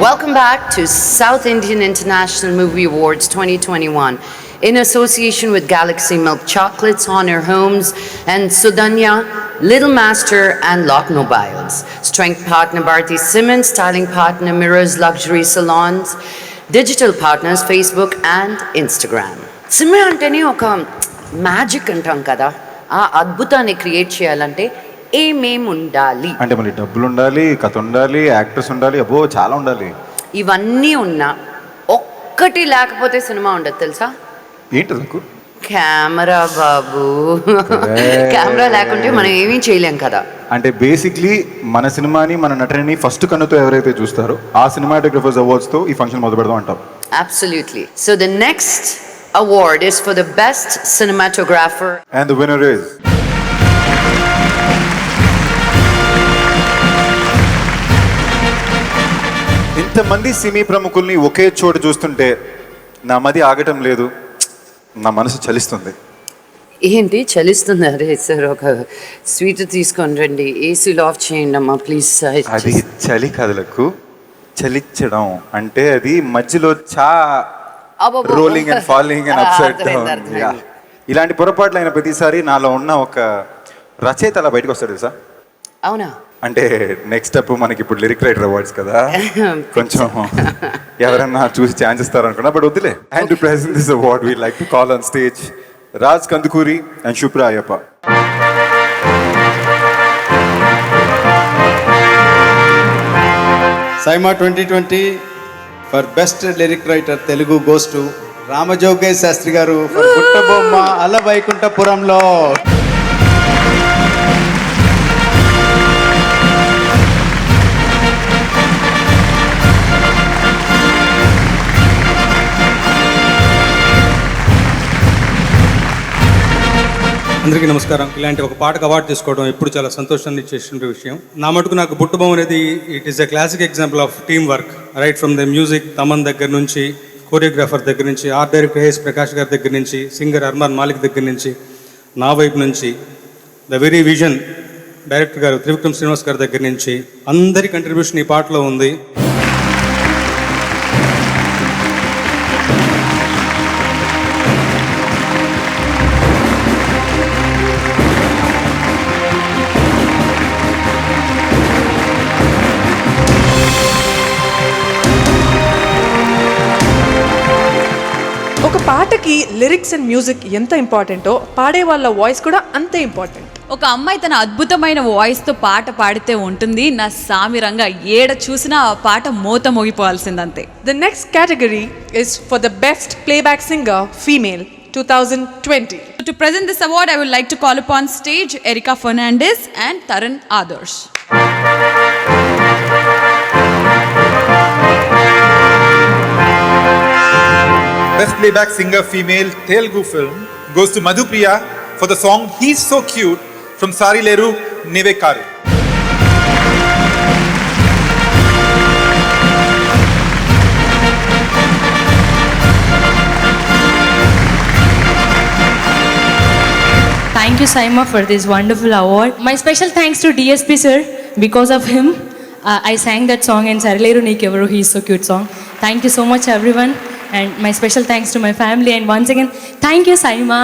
Welcome back to South Indian International Movie Awards 2021 in association with Galaxy Milk Chocolates, Honor Homes, and Sudanya, Little Master, and Lock Mobiles. Strength partner Bharti Simmons, styling partner Mirrors Luxury Salons, digital partners Facebook and Instagram. Cinema అంటేనే ఒక magic అంటాం కదా, ఆ అద్భుతాన్ని create చేయాలంటే ఏమేమి ఉండాలి అంటే మళ్ళీ డబ్బులు ఉండాలి, కథ ఉండాలి, యాక్టర్స్ ఉండాలి, అబ్బో చాలా ఉండాలి. ఇవన్నీ ఉన్నా ఒక్కటి లేకపోతే సినిమా ఉండదు తెలుసా? ఏంటి నాకు కెమెరా బాబు. కెమెరా లేకుంటే మనం ఏమీ చేయలేం కదా. అంటే బేసిక్లీ మన సినిమాని, మన నటనని ఫస్ట్ కన్నుతో ఎవరైతే చూస్తారో ఆ సినిమాటోగ్రఫర్స్ అవార్డ్స్తో ఈ ఫంక్షన్ మొదలు పెడదాం అంటాం. Absolutely. So the next award is for the best cinematographer. And the winner is ఇంతమంది సినీ ప్రముఖుల్ని ఒకే చోట చూస్తుంటే నా మది ఆగటం లేదు, నా మనసు చలిస్తుంది. ఏంటి చలిస్తుంది? అరే సార్ ఒక స్వీట్ తీసుకొని రండి, ఏసీలో ఆఫ్ చేయండి అమ్మా ప్లీజ్ సార్. అది చలి కథలకు చలిచ్చడం అంటే అది మధ్యలో rolling and falling and upside down. ఇలాంటి పొరపాట్లు అయిన ప్రతిసారి నాలో ఉన్న ఒక రచయిత అలా బయటకు వస్తాడు సార్. అవునా? అంటే నెక్స్ట్ స్టెప్ మనకి ఇప్పుడు లిరిక్ రైటర్ అవార్డ్స్ కదా, కొంచెం ఎవరన్నా చూసి ఛాన్స్ ఇస్తారు అనుకున్నా, బట్ వద్దులే. And to present this award we like to call on stage Raj Kandukuri and Shubhra Ayyappa. Saima 2020 for best lyric writer Telugu goes to Ramajogay Shastri garu for Puttabomma Ala Vaikuntapuramlo. అందరికీ నమస్కారం. ఇలాంటి ఒక పాటకు అవార్డు తీసుకోవడం ఎప్పుడు చాలా సంతోషాన్ని ఇచ్చేసిన విషయం. నా మటుకు నాకు పుట్టబొమ్మ అనేది it is a classic example of team work, right from the music Thaman దగ్గర నుంచి, కోరియోగ్రాఫర్ దగ్గర నుంచి, ఆర్ట్ డైరెక్టర్ హేఎస్ ప్రకాష్ గారి దగ్గర నుంచి, సింగర్ అర్మాన్ మాలిక్ దగ్గర నుంచి, నా వైపు నుంచి, ద వెరీ విజన్ డైరెక్టర్ గారు త్రివిక్రమ్ శ్రీనివాస్ గారి దగ్గర నుంచి అందరి కంట్రిబ్యూషన్ ఈ పాటలో ఉంది. ఒక పాటకి లిరిక్స్ అండ్ మ్యూజిక్ ఎంత ఇంపార్టెంటో పాడే వాళ్ళ వాయిస్ కూడా అంతే ఇంపార్టెంట్. ఒక అమ్మాయి తన అద్భుతమైన వాయిస్తో పాట పాడితే ఉంటుంది నా సామిరంగా ఏడ చూసినా ఆ పాట మోత మోగిపోవాల్సిందంతే. The next category is for the best playback singer female 2020. To present this award, I would like to call upon stage Erica Fernandez and Taran Adarsh. Best playback singer female Telugu film goes to Madhupriya for the song He's So Cute from Sarileru Nevekaru. Thank you, Saima, for this wonderful award. My special thanks to DSP sir. Because of him, I sang that song in Sarileru Nevekaru. He's So Cute song. Thank you so much, everyone. And my special thanks to my family. And once again, thank you, Saima.